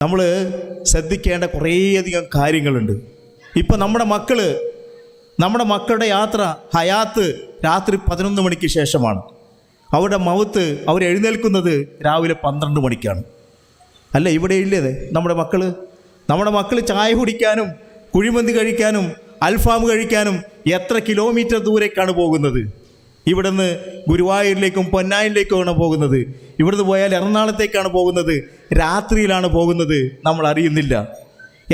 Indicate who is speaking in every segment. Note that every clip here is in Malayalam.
Speaker 1: നമ്മൾ ശ്രദ്ധിക്കേണ്ട കുറേയധികം കാര്യങ്ങളുണ്ട്. ഇപ്പം നമ്മുടെ മക്കളുടെ യാത്ര ഹയാത്ത് രാത്രി 11 മണിക്ക് ശേഷമാണ്. അവരുടെ മൗത്ത് അവർ എഴുന്നേൽക്കുന്നത് രാവിലെ 12 മണിക്കാണ്. അല്ല, ഇവിടെ ഇല്ലേ നമ്മുടെ മക്കൾ ചായ കുടിക്കാനും കുഴിമന്തി കഴിക്കാനും അൽഫാം കഴിക്കാനും എത്ര കിലോമീറ്റർ ദൂരേക്കാണ് പോകുന്നത്. ഇവിടുന്ന് ഗുരുവായൂരിലേക്കും പൊന്നാനിലേക്കുമാണ് പോകുന്നത്. ഇവിടുന്ന് പോയാൽ എറണാകുളത്തേക്കാണ് പോകുന്നത്. രാത്രിയിലാണ് പോകുന്നത്, നമ്മൾ അറിയുന്നില്ല.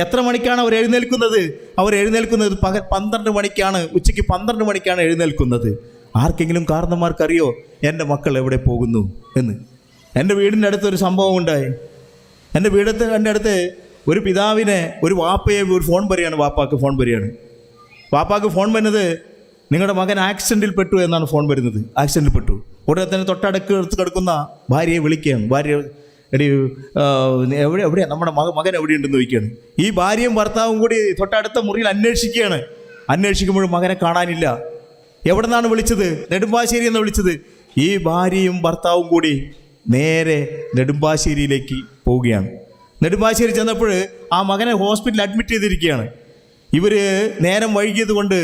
Speaker 1: എത്ര മണിക്കാണ് അവർ എഴുന്നേൽക്കുന്നത്? പകൽ 12 മണിക്കാണ്, ഉച്ചയ്ക്ക് 12 മണിക്കാണ് എഴുന്നേൽക്കുന്നത്. ആർക്കെങ്കിലും കാരണന്മാർക്കറിയോ എൻ്റെ മക്കൾ എവിടെ പോകുന്നു എന്ന്? എൻ്റെ വീടിൻ്റെ അടുത്തൊരു സംഭവം ഉണ്ടായി. എൻ്റെ അടുത്ത് ഒരു പിതാവിനെ ഒരു വാപ്പയെ ഒരു ഫോൺ പറയുകയാണ്. വാപ്പാക്ക് ഫോൺ വരുന്നത് നിങ്ങളുടെ മകൻ ആക്സിഡൻറ്റിൽ പെട്ടു എന്നാണ് ഫോൺ വരുന്നത്. ആക്സിഡൻറ്റിൽ പെട്ടു. ഉടനെ തന്നെ തൊട്ടടുത്ത് കിടക്കുന്ന ഭാര്യയെ വിളിക്കുകയാണ്. ഭാര്യ എടി എവിടെയാണ് നമ്മുടെ മകൻ എവിടെയുണ്ടെന്ന് ചോദിക്കുകയാണ്. ഈ ഭാര്യയും ഭർത്താവും കൂടി തൊട്ടടുത്ത മുറിയിൽ അന്വേഷിക്കുമ്പോഴും മകനെ കാണാനില്ല. എവിടെ നിന്നാണ് വിളിച്ചത്? നെടുമ്പാശ്ശേരി എന്ന് വിളിച്ചത്. ഈ ഭാര്യയും ഭർത്താവും കൂടി നേരെ നെടുമ്പാശ്ശേരിയിലേക്ക് പോവുകയാണ്. നെടുമ്പാശ്ശേരി ചെന്നപ്പോൾ ആ മകനെ ഹോസ്പിറ്റലിൽ അഡ്മിറ്റ് ചെയ്തിരിക്കുകയാണ്. ഇവർ നേരം വൈകിയത് കൊണ്ട്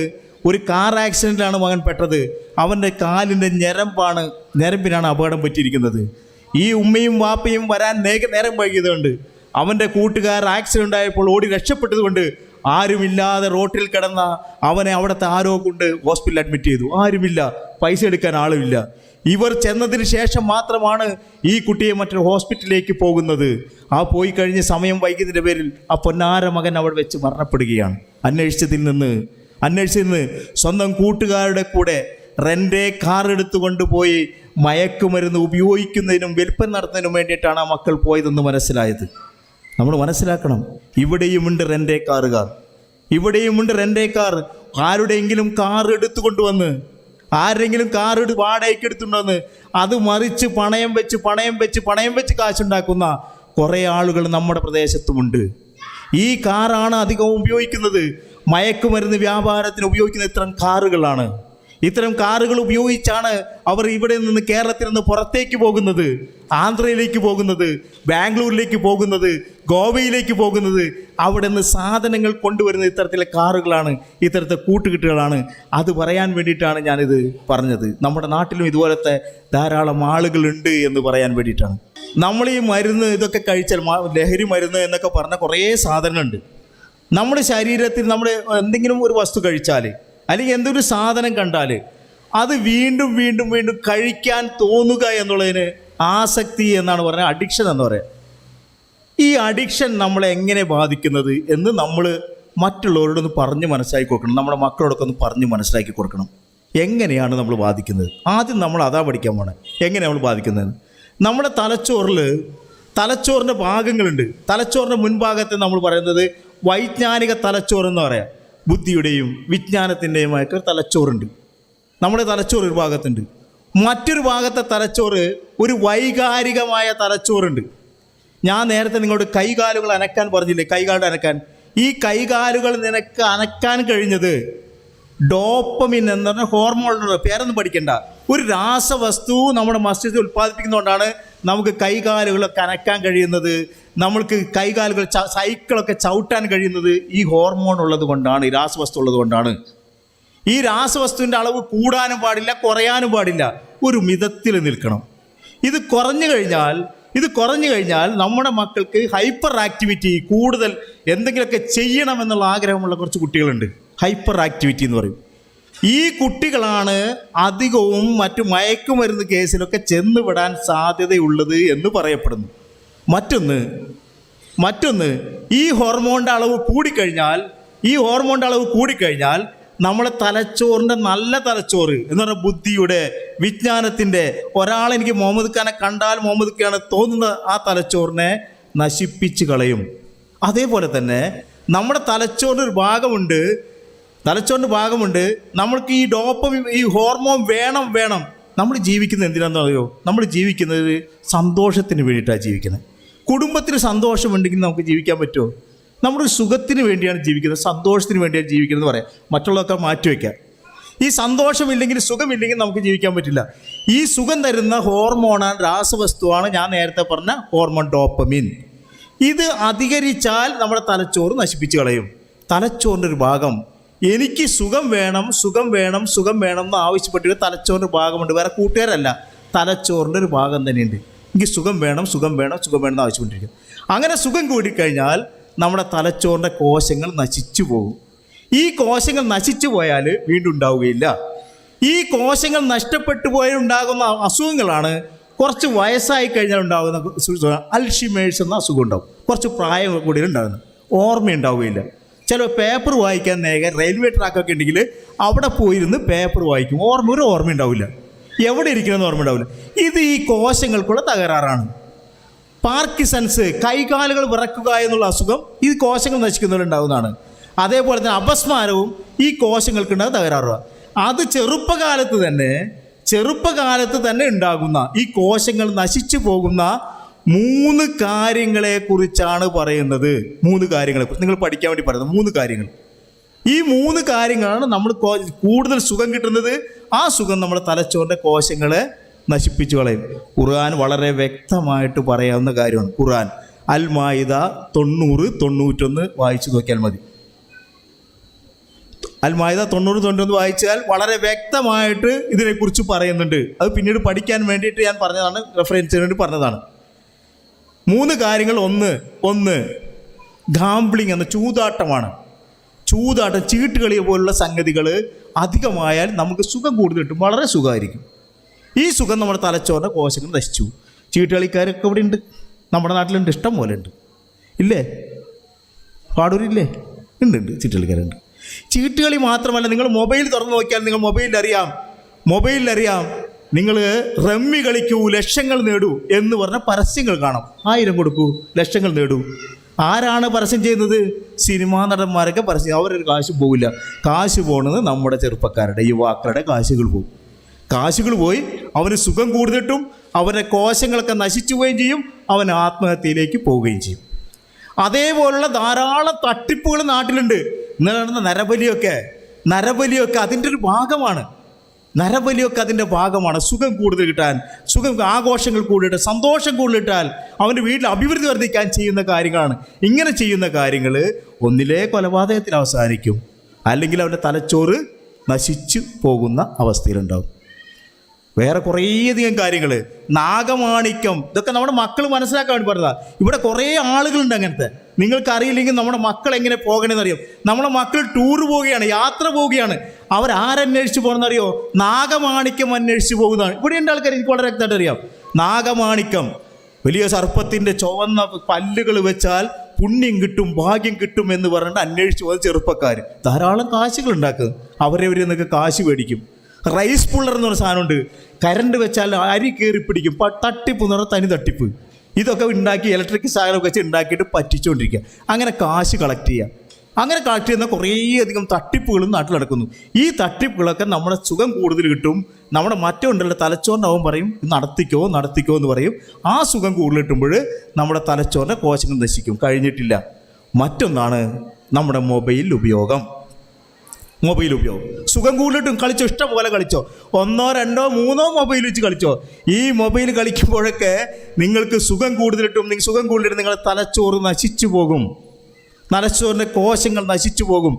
Speaker 1: ഒരു കാർ ആക്സിഡൻറ്റിലാണ് മകൻ പെട്ടത്. അവൻ്റെ കാലിൻ്റെ ഞരമ്പിനാണ് അപകടം പറ്റിയിരിക്കുന്നത്. ഈ ഉമ്മയും വാപ്പയും വരാൻ നേരം വൈകിയതുകൊണ്ട് അവൻ്റെ കൂട്ടുകാർ ആക്സിഡൻ്റ് ആയപ്പോൾ ഓടി രക്ഷപ്പെട്ടതുകൊണ്ട് ആരുമില്ലാതെ റോട്ടിൽ കിടന്ന അവനെ അവിടുത്തെ ആരോ കൊണ്ട് ഹോസ്പിറ്റലിൽ അഡ്മിറ്റ് ചെയ്തു. ആരുമില്ല, പൈസ എടുക്കാൻ ആളുമില്ല. ഇവർ ചെന്നതിന് ശേഷം മാത്രമാണ് ഈ കുട്ടിയെ മറ്റൊരു ഹോസ്പിറ്റലിലേക്ക് പോകുന്നത്. ആ പോയി കഴിഞ്ഞ് സമയം വൈകിയതിൻ്റെ പേരിൽ ആ പൊന്നാര മകൻ അവിടെ വെച്ച് മരണപ്പെടുകയാണ്. അന്വേഷിച്ചതിൽ നിന്ന് സ്വന്തം കൂട്ടുകാരുടെ കൂടെ റെൻ്റേ കാർ എടുത്തുകൊണ്ട് പോയി മയക്കുമരുന്ന് ഉപയോഗിക്കുന്നതിനും വിൽപ്പന നടത്തുന്നതിനും വേണ്ടിയിട്ടാണ് ആ മക്കൾ പോയതെന്ന് മനസ്സിലായത്. നമ്മൾ മനസ്സിലാക്കണം, ഇവിടെയുമുണ്ട് റെൻ്റേ കാറുകാർ. ആരുടെയെങ്കിലും കാർ എടുത്തുകൊണ്ടുവന്ന് ആരെങ്കിലും കാർ വാടകയ്ക്ക് എടുത്തുകൊണ്ടുവന്ന് അത് മറിച്ച് പണയം വെച്ച് കാശുണ്ടാക്കുന്ന കുറേ ആളുകൾ നമ്മുടെ പ്രദേശത്തുമുണ്ട്. ഈ കാറാണ് അധികവും ഉപയോഗിക്കുന്നത്. മയക്കുമരുന്ന് വ്യാപാരത്തിന് ഉപയോഗിക്കുന്ന ഇത്തരം കാറുകൾ ഉപയോഗിച്ചാണ് അവർ ഇവിടെ നിന്ന്, കേരളത്തിൽ നിന്ന് പുറത്തേക്ക് പോകുന്നത്, ആന്ധ്രയിലേക്ക് പോകുന്നത്, ബാംഗ്ലൂരിലേക്ക് പോകുന്നത്, ഗോവയിലേക്ക് പോകുന്നത്. അവിടെ നിന്ന് സാധനങ്ങൾ കൊണ്ടുവരുന്ന ഇത്തരത്തിലെ കാറുകളാണ്, ഇത്തരത്തിലെ കൂട്ടുകെട്ടുകളാണ്. അത് പറയാൻ വേണ്ടിയിട്ടാണ് ഞാനിത് പറഞ്ഞത്. നമ്മുടെ നാട്ടിലും ഇതുപോലത്തെ ധാരാളം ആളുകളുണ്ട് എന്ന് പറയാൻ വേണ്ടിയിട്ടാണ്. നമ്മൾ ഈ മരുന്ന് ഇതൊക്കെ കഴിച്ചാൽ, ലഹരി മരുന്ന് എന്നൊക്കെ പറഞ്ഞ കുറേ സാധനങ്ങളുണ്ട്. നമ്മുടെ ശരീരത്തിൽ നമ്മൾ എന്തെങ്കിലും ഒരു വസ്തു കഴിച്ചാൽ അല്ലെങ്കിൽ എന്തൊരു സാധനം കണ്ടാൽ അത് വീണ്ടും കഴിക്കാൻ തോന്നുക എന്നുള്ളതിന് ആസക്തി എന്നാണ് പറയുന്നത്, അഡിക്ഷൻ എന്ന് പറയുക. ഈ അഡിക്ഷൻ നമ്മളെ എങ്ങനെ ബാധിക്കുന്നത് എന്ന് നമ്മൾ മറ്റുള്ളവരോടൊന്ന് പറഞ്ഞ് മനസ്സിലാക്കി കൊടുക്കണം. നമ്മുടെ മക്കളോടൊക്കെ ഒന്ന് പറഞ്ഞ് മനസ്സിലാക്കി കൊടുക്കണം. എങ്ങനെയാണ് നമ്മൾ ബാധിക്കുന്നത്? ആദ്യം നമ്മൾ അതാ പഠിക്കാൻ പോകണം, എങ്ങനെ നമ്മൾ ബാധിക്കുന്നത്. നമ്മുടെ തലച്ചോറിൻ്റെ ഭാഗങ്ങളുണ്ട്. തലച്ചോറിൻ്റെ മുൻഭാഗത്തെ നമ്മൾ പറയുന്നത് വൈജ്ഞാനിക തലച്ചോറെന്ന് പറയാം. ബുദ്ധിയുടെയും വിജ്ഞാനത്തിൻ്റെയുമായിട്ട് ഒരു തലച്ചോറുണ്ട്. നമ്മുടെ തലച്ചോറ് ഒരു ഭാഗത്തുണ്ട്. മറ്റൊരു ഭാഗത്തെ തലച്ചോറ് ഒരു വൈകാരികമായ തലച്ചോറുണ്ട്. ഞാൻ നേരത്തെ നിങ്ങളോട് കൈകാലുകൾ അനക്കാൻ പറഞ്ഞില്ലേ, കൈകാലുകൾ അനക്കാൻ. ഈ കൈകാലുകൾ നിനക്ക് അനക്കാൻ കഴിഞ്ഞത് ഡോപ്പമിൻ എന്ന് പറഞ്ഞ ഹോർമോണുള്ള പേരൊന്നും പഠിക്കണ്ട, ഒരു രാസവസ്തു നമ്മുടെ മസ്തിഷ്കത്തിൽ ഉൽപ്പാദിപ്പിക്കുന്നതുകൊണ്ടാണ് നമുക്ക് കൈകാലുകളൊക്കെ അനക്കാൻ കഴിയുന്നത്. നമ്മൾക്ക് കൈകാലുകൾ സൈക്കിളൊക്കെ ചവിട്ടാൻ കഴിയുന്നത് ഈ ഹോർമോൺ ഉള്ളത് കൊണ്ടാണ്, ഈ രാസവസ്തു ഉള്ളത് കൊണ്ടാണ്. ഈ രാസവസ്തുവിൻ്റെ അളവ് കൂടാനും പാടില്ല, കുറയാനും പാടില്ല, ഒരു മിതത്തിൽ നിൽക്കണം. ഇത് കുറഞ്ഞു കഴിഞ്ഞാൽ നമ്മുടെ മക്കൾക്ക് ഹൈപ്പർ ആക്ടിവിറ്റി, കൂടുതൽ എന്തെങ്കിലുമൊക്കെ ചെയ്യണമെന്നുള്ള ആഗ്രഹമുള്ള കുറച്ച് കുട്ടികളുണ്ട്. ഹൈപ്പർ ആക്ടിവിറ്റി എന്ന് പറയും. ഈ കുട്ടികളാണ് അധികവും മറ്റു മയക്കുമരുന്ന് കേസിലൊക്കെ ചെന്നുവിടാൻ സാധ്യതയുള്ളത് എന്ന് പറയപ്പെടുന്നു. മറ്റൊന്ന് ഈ ഹോർമോണിൻ്റെ അളവ് കൂടിക്കഴിഞ്ഞാൽ നമ്മളെ തലച്ചോറിൻ്റെ നല്ല തലച്ചോറ് എന്ന് പറഞ്ഞാൽ ബുദ്ധിയുടെ, വിജ്ഞാനത്തിൻ്റെ, ഒരാളെനിക്ക് മുഹമ്മദ് ഖാനെ കണ്ടാൽ മുഹമ്മദ് ഖാനെ തോന്നുന്ന ആ തലച്ചോറിനെ നശിപ്പിച്ച് കളയും. അതേപോലെ തന്നെ നമ്മുടെ തലച്ചോറിൻ്റെ ഒരു ഭാഗമുണ്ട്. നമ്മൾക്ക് ഈ ഡോപ്പമിൻ, ഈ ഹോർമോൺ വേണം. നമ്മൾ ജീവിക്കുന്നത് എന്തിനാണെന്ന് അറിയോ? നമ്മൾ ജീവിക്കുന്നത് സന്തോഷത്തിന് വേണ്ടിയിട്ടാണ് ജീവിക്കുന്നത്. കുടുംബത്തിന് സന്തോഷമുണ്ടെങ്കിൽ നമുക്ക് ജീവിക്കാൻ പറ്റുമോ? നമ്മുടെ സുഖത്തിന് വേണ്ടിയാണ് ജീവിക്കുന്നത്, സന്തോഷത്തിന് വേണ്ടിയാണ് ജീവിക്കുന്നത് പറയാം. മറ്റുള്ളതൊക്കെ മാറ്റിവെക്കാം. ഈ സന്തോഷമില്ലെങ്കിൽ, സുഖമില്ലെങ്കിൽ നമുക്ക് ജീവിക്കാൻ പറ്റില്ല. ഈ സുഖം തരുന്ന ഹോർമോണാണ്, രാസവസ്തുവാണ് ഞാൻ നേരത്തെ പറഞ്ഞ ഹോർമോൺ ഡോപ്പമിൻ. ഇത് അധികരിച്ചാൽ നമ്മുടെ തലച്ചോറ് നശിപ്പിച്ച് കളയും. തലച്ചോറിൻ്റെ ഒരു ഭാഗം എനിക്ക് സുഖം വേണം സുഖം വേണം സുഖം വേണം എന്ന് ആവശ്യപ്പെട്ടിട്ട് തലച്ചോറിൻ്റെ ഭാഗമുണ്ട്, വേറെ കൂട്ടുകാരല്ല, തലച്ചോറിൻ്റെ ഒരു ഭാഗം തന്നെയുണ്ട്. എനിക്ക് സുഖം വേണം സുഖം വേണം സുഖം വേണം എന്ന് ആവശ്യപ്പെട്ടിരിക്കും. അങ്ങനെ സുഖം കൂടിക്കഴിഞ്ഞാൽ നമ്മുടെ തലച്ചോറിൻ്റെ കോശങ്ങൾ നശിച്ചു പോകും. ഈ കോശങ്ങൾ നശിച്ചു പോയാൽ വീണ്ടും ഉണ്ടാവുകയില്ല. ഈ കോശങ്ങൾ നഷ്ടപ്പെട്ടു പോയുണ്ടാകുന്ന അസുഖങ്ങളാണ് കുറച്ച് വയസ്സായി കഴിഞ്ഞാൽ ഉണ്ടാകുന്ന അൽഷിമേഴ്സ് എന്ന അസുഖം ഉണ്ടാവും. കുറച്ച് പ്രായം കൂടി ഉണ്ടാകുന്നത്, ഓർമ്മയുണ്ടാവുകയില്ല. ചില പേപ്പർ വായിക്കാൻ നേരം റെയിൽവേ ട്രാക്കൊക്കെ ഉണ്ടെങ്കിൽ അവിടെ പോയിരുന്ന് പേപ്പർ വായിക്കും, ഒരു ഓർമ്മ ഉണ്ടാവില്ല, എവിടെ ഇരിക്കണമെന്ന് ഓർമ്മ ഉണ്ടാവില്ല. ഇത് ഈ കോശങ്ങൾക്കുള്ള തകരാറാണ്. പാർക്കിസൺസ്, കൈകാലുകൾ വിറക്കുക എന്നുള്ള അസുഖം ഈ കോശങ്ങൾ നശിക്കുന്നവരുണ്ടാകുന്നതാണ്. അതേപോലെ തന്നെ അപസ്മാരവും ഈ കോശങ്ങൾക്കുണ്ടാകുന്ന തകരാറാണ്. അത് ചെറുപ്പകാലത്ത് തന്നെ ഉണ്ടാകുന്ന ഈ കോശങ്ങൾ നശിച്ചു പോകുന്ന 3 കാര്യങ്ങളെക്കുറിച്ചാണ് പറയുന്നത്. 3 കാര്യങ്ങളെക്കുറിച്ച് നിങ്ങൾ പഠിക്കാൻ വേണ്ടി പറയുന്നത് 3 കാര്യങ്ങൾ. ഈ 3 കാര്യങ്ങളാണ് നമ്മൾ കൂടുതൽ സുഖം കിട്ടുന്നത്. ആ സുഖം നമ്മുടെ തലച്ചോറിൻ്റെ കോശങ്ങളെ നശിപ്പിച്ചു കളയും. ഖുർആൻ വളരെ വ്യക്തമായിട്ട് പറയാവുന്ന കാര്യമാണ്. ഖുർആൻ അൽ മാഇദ 90-91 വായിച്ചു നോക്കിയാൽ മതി. അൽ മാഇദ 90-91 വായിച്ചാൽ വളരെ വ്യക്തമായിട്ട് ഇതിനെക്കുറിച്ച് പറയുന്നുണ്ട്. അത് പിന്നീട് പഠിക്കാൻ വേണ്ടിയിട്ട് ഞാൻ പറഞ്ഞതാണ്, റെഫറൻസിന് വേണ്ടി പറഞ്ഞതാണ്. 3 കാര്യങ്ങൾ. ഒന്ന് ഗാംബ്ലിംഗ് എന്ന ചൂതാട്ടമാണ്. ചൂതാട്ടം, ചീട്ടുകളി പോലുള്ള സംഗതികൾ അധികമായാൽ നമുക്ക് സുഖം കൂടുതൽ കിട്ടും, വളരെ സുഖമായിരിക്കും. ഈ സുഖം നമ്മുടെ തലച്ചോറിൻ്റെ കോശങ്ങൾ നശിച്ചു. ചീട്ടുകളിക്കാരൊക്കെ ഇവിടെ ഉണ്ട്, നമ്മുടെ നാട്ടിലുണ്ട്, ഇഷ്ടം പോലെ ഉണ്ട്, ഇല്ലേ? പാടൂരില്ലേ? ഉണ്ട് ചീട്ടുകളിക്കാരുണ്ട്. ചീട്ടുകളി മാത്രമല്ല, നിങ്ങൾ മൊബൈൽ തുറന്നു നോക്കിയാൽ നിങ്ങൾ മൊബൈലിലറിയാം നിങ്ങൾ റമ്മി കളിക്കൂ ലക്ഷങ്ങൾ നേടൂ എന്ന് പറഞ്ഞ പരസ്യങ്ങൾ കാണാം. 1000 കൊടുക്കൂ ലക്ഷങ്ങൾ നേടൂ. ആരാണ് പരസ്യം ചെയ്യുന്നത്? സിനിമാ നടന്മാരൊക്കെ പരസ്യം. അവരൊരു കാശ് പോകില്ല. കാശ് പോകുന്നത് നമ്മുടെ ചെറുപ്പക്കാരുടെ, യുവാക്കളുടെ കാശുകൾ പോയി അവന് സുഖം കൂടുതലിട്ടും അവൻ്റെ കോശങ്ങളൊക്കെ നശിച്ചു പോവുകയും ചെയ്യും, അവൻ ആത്മഹത്യയിലേക്ക് പോവുകയും ചെയ്യും. അതേപോലുള്ള ധാരാളം തട്ടിപ്പുകൾ നാട്ടിലുണ്ട്. ഇന്ന് നടന്ന നരബലിയൊക്കെ അതിൻ്റെ ഒരു ഭാഗമാണ്. സുഖം കൂടുതൽ കിട്ടാൻ, ആഘോഷങ്ങൾ കൂടുതലിട്ട്, സന്തോഷം കൂടുതലിട്ടാൽ അവൻ്റെ വീട്ടിൽ അഭിവൃദ്ധി വർദ്ധിക്കാൻ ചെയ്യുന്ന കാര്യങ്ങളാണ്. ഇങ്ങനെ ചെയ്യുന്ന കാര്യങ്ങൾ ഒന്നിലേ കൊലപാതകത്തിൽ അവസാനിക്കും, അല്ലെങ്കിൽ അവൻ്റെ തലച്ചോറ് നശിച്ചു പോകുന്ന അവസ്ഥയിലുണ്ടാവും. വേറെ കുറേയധികം കാര്യങ്ങൾ. നാഗമാണിക്യം, ഇതൊക്കെ നമ്മുടെ മക്കൾ മനസ്സിലാക്കാൻ വേണ്ടി പറഞ്ഞതാണ്. ഇവിടെ കുറേ ആളുകളുണ്ട് അങ്ങനത്തെ. നിങ്ങൾക്കറിയില്ലെങ്കിൽ നമ്മുടെ മക്കൾ എങ്ങനെ പോകണമെന്ന് അറിയാം. നമ്മളെ മക്കൾ ടൂർ പോവുകയാണ്, യാത്ര പോവുകയാണ്. അവരാരന്വേഷിച്ച് പോകണമെന്നറിയോ? നാഗമാണിക്യം അന്വേഷിച്ച് പോകുന്നതാണ്. ഇവിടെ എൻ്റെ ആൾക്കാർ എനിക്ക് വളരെ വ്യക്തമായിട്ട് അറിയാം. നാഗമാണിക്യം, വലിയ സർപ്പത്തിൻ്റെ ചുവന്ന പല്ലുകൾ വെച്ചാൽ പുണ്യം കിട്ടും, ഭാഗ്യം കിട്ടും എന്ന് പറഞ്ഞിട്ട് അന്വേഷിച്ച് പോകുന്ന ചെറുപ്പക്കാർ ധാരാളം കാശുകൾ ഉണ്ടാക്കും. അവരവരെന്നൊക്കെ കാശ് മേടിക്കും. റൈസ് പുള്ളർ എന്ന് പറഞ്ഞ സാധനമുണ്ട്. കരണ്ട് വെച്ചാൽ അരി കയറി പിടിക്കും. തട്ടിപ്പ് എന്ന് പറഞ്ഞാൽ തനി തട്ടിപ്പ്. ഇതൊക്കെ ഉണ്ടാക്കി ഇലക്ട്രിക് സാധനമൊക്കെ വെച്ച് ഉണ്ടാക്കിയിട്ട് പറ്റിച്ചുകൊണ്ടിരിക്കുക. അങ്ങനെ കാശ് കളക്ട് ചെയ്യുക. അങ്ങനെ കളക്ട് ചെയ്യുന്ന കുറേയധികം തട്ടിപ്പുകളും നാട്ടിൽ നടക്കുന്നു. ഈ തട്ടിപ്പുകളൊക്കെ നമ്മുടെ സുഖം കൂടുതൽ കിട്ടും. നമ്മുടെ മറ്റുണ്ടല്ലോ തലച്ചോറിനാവും പറയും നടത്തിക്കോ എന്ന് പറയും. ആ സുഖം കൂടുതൽ കിട്ടുമ്പോൾ നമ്മുടെ തലച്ചോറിൻ്റെ കോശങ്ങൾ നശിക്കും. കഴിഞ്ഞിട്ടില്ല. മറ്റൊന്നാണ് നമ്മുടെ മൊബൈൽ ഉപയോഗം. സുഖം കൂടുതലിട്ടും കളിച്ചോ, ഇഷ്ടം പോലെ കളിച്ചോ. 1, 2, 3 മൊബൈൽ വെച്ച് കളിച്ചോ. ഈ മൊബൈൽ കളിക്കുമ്പോഴൊക്കെ നിങ്ങൾക്ക് സുഖം കൂടുതലിട്ടും നിങ്ങളുടെ തലച്ചോറ് നശിച്ചു പോകും. തലച്ചോറിൻ്റെ കോശങ്ങൾ നശിച്ചു പോകും.